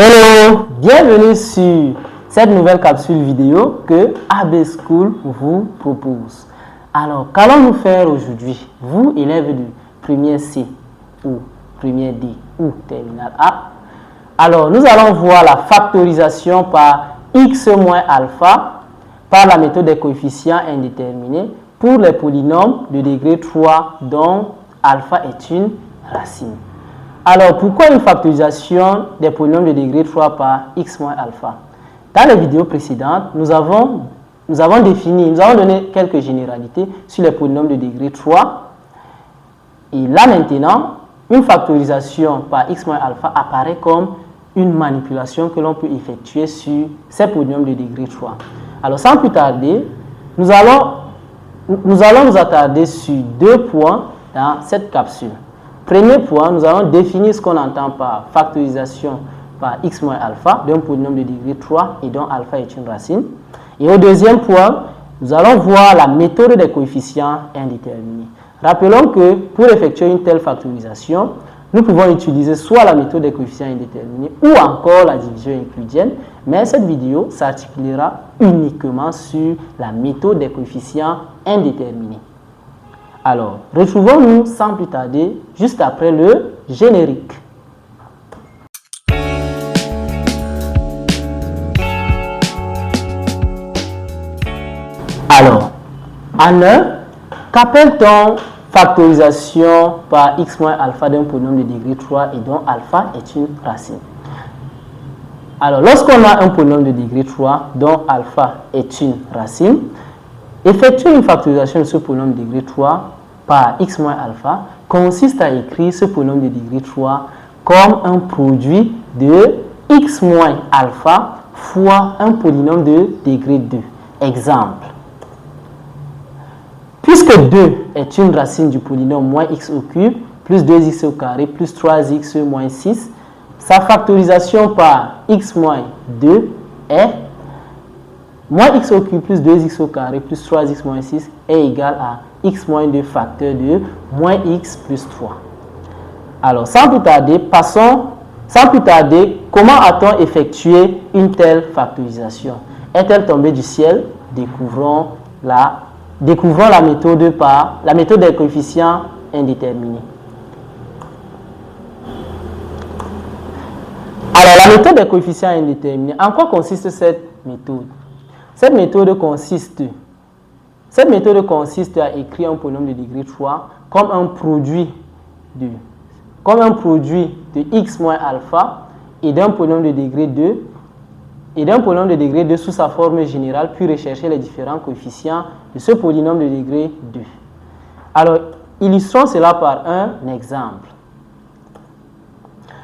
Hello, bienvenue sur cette nouvelle capsule vidéo que AB School vous propose. Alors, qu'allons-nous faire aujourd'hui, vous, élèves du premier C ou premier D ou terminal A? Alors, nous allons voir la factorisation par x moins alpha par la méthode des coefficients indéterminés pour les polynômes de degré 3 dont alpha est une racine. Alors, pourquoi une factorisation des polynômes de degré 3 par x moins alpha? Dans les vidéos précédentes, nous avons donné quelques généralités sur les polynômes de degré 3. Et là maintenant, une factorisation par x moins alpha apparaît comme une manipulation que l'on peut effectuer sur ces polynômes de degré 3. Alors, sans plus tarder, nous allons nous attarder sur deux points dans cette capsule. Premier point, nous allons définir ce qu'on entend par factorisation par x moins alpha d'un polynôme de degré 3 et dont alpha est une racine. Et au deuxième point, nous allons voir la méthode des coefficients indéterminés. Rappelons que pour effectuer une telle factorisation, nous pouvons utiliser soit la méthode des coefficients indéterminés ou encore la division euclidienne, mais cette vidéo s'articulera uniquement sur la méthode des coefficients indéterminés. Alors, retrouvons-nous sans plus tarder juste après le générique. Alors, en un, qu'appelle-t-on factorisation par x moins alpha d'un polynôme de degré 3 et dont alpha est une racine? Alors, lorsqu'on a un polynôme de degré 3 dont alpha est une racine, effectuer une factorisation de ce polynôme de degré 3 par x moins alpha consiste à écrire ce polynôme de degré 3 comme un produit de x moins alpha fois un polynôme de degré 2. Exemple. Puisque 2 est une racine du polynôme moins x au cube plus 2x au carré plus 3x moins 6, sa factorisation par x moins 2 est moins x au cube plus 2x au carré plus 3x moins 6 est égal à x moins 2 facteur de moins x plus 3. Alors, sans plus tarder, comment a-t-on effectué une telle factorisation? Est-elle tombée du ciel? Découvrons la méthode des coefficients indéterminés. Alors, la méthode des coefficients indéterminés, en quoi consiste cette méthode? Cette méthode consiste à écrire un polynôme de degré 3 comme un produit de x moins alpha et d'un polynôme de degré 2 sous sa forme générale, puis rechercher les différents coefficients de ce polynôme de degré 2. Alors, illustrons cela par un exemple.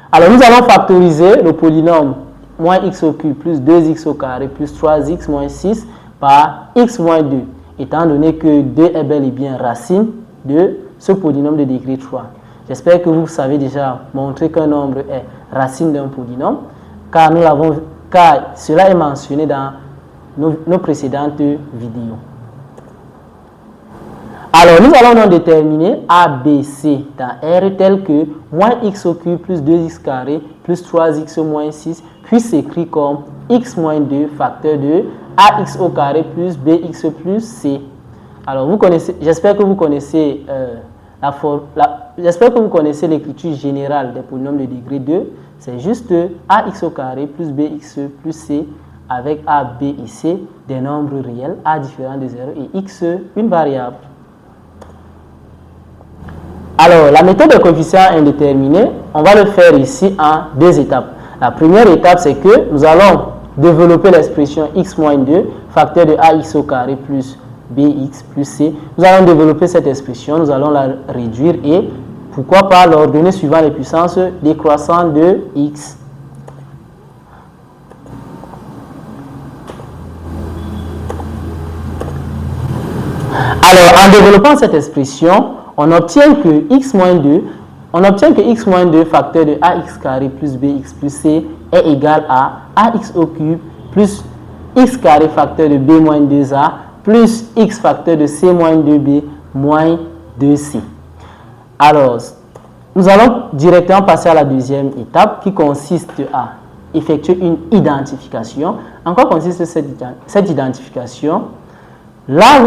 Alors, nous allons factoriser le polynôme moins x au cube plus 2x au carré plus 3x moins 6 par x moins 2, étant donné que 2 est bel et bien racine de ce polynôme de degré 3. J'espère que vous savez déjà montrer qu'un nombre est racine d'un polynôme, car cela est mentionné dans nos précédentes vidéos. Alors, nous allons donc déterminer A, B, C dans R tel que moins x au cube plus 2x carré plus 3x moins 6 puisse s'écrire comme x moins 2 facteur de ax au carré plus bx plus c. Alors, j'espère que vous connaissez l'écriture générale des polynômes de degré 2. C'est juste ax au carré plus bx plus c avec a, b et c des nombres réels, a différent de 0 et x une variable. Alors, la méthode de coefficients indéterminés, on va le faire ici en deux étapes. La première étape, c'est que nous allons développer l'expression x moins 2, facteur de ax au carré plus bx plus c. Nous allons développer cette expression, nous allons la réduire et pourquoi pas l'ordonner suivant les puissances décroissantes de x. Alors, en développant cette expression, on obtient que x moins 2 facteur de ax carré plus bx plus c est égal à ax au cube plus x carré facteur de b moins 2a plus x facteur de c moins 2b moins 2c. Alors, nous allons directement passer à la deuxième étape qui consiste à effectuer une identification. En quoi consiste cette identification? Là,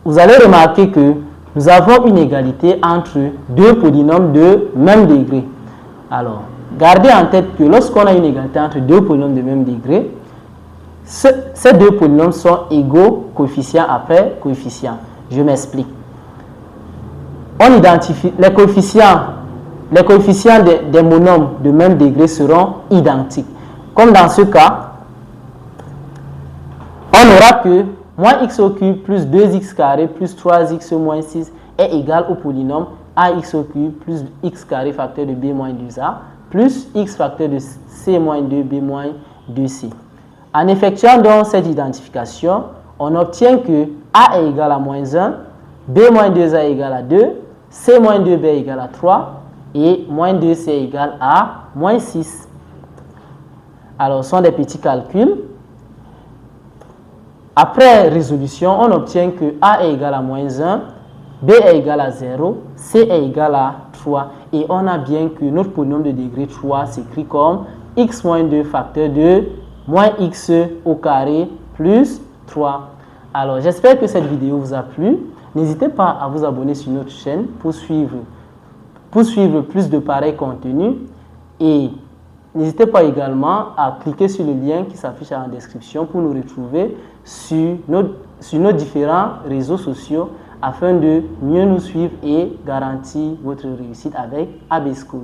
vous allez remarquer que nous avons une égalité entre deux polynômes de même degré. Alors, gardez en tête que lorsqu'on a une égalité entre deux polynômes de même degré, ces deux polynômes sont égaux coefficient après coefficient. Je m'explique. On identifie les coefficients des monomes de même degré seront identiques. Comme dans ce cas, on aura que moins x au cube plus 2x carré plus 3x moins 6 est égal au polynôme ax au cube plus x carré facteur de b moins 2a plus x facteur de c moins 2b moins 2c. En effectuant donc cette identification, on obtient que a est égal à moins 1, b moins 2a est égal à 2, c moins 2b est égal à 3 et moins 2c est égal à moins 6. Alors, ce sont des petits calculs. Après résolution, on obtient que a est égal à moins 1, b est égal à 0, c est égal à 3. Et on a bien que notre polynôme de degré 3 s'écrit comme x moins 2 facteur de moins x au carré plus 3. Alors, j'espère que cette vidéo vous a plu. N'hésitez pas à vous abonner sur notre chaîne pour suivre plus de pareils contenus. Et n'hésitez pas également à cliquer sur le lien qui s'affiche en description pour nous retrouver sur nos différents réseaux sociaux afin de mieux nous suivre et garantir votre réussite avec AB School.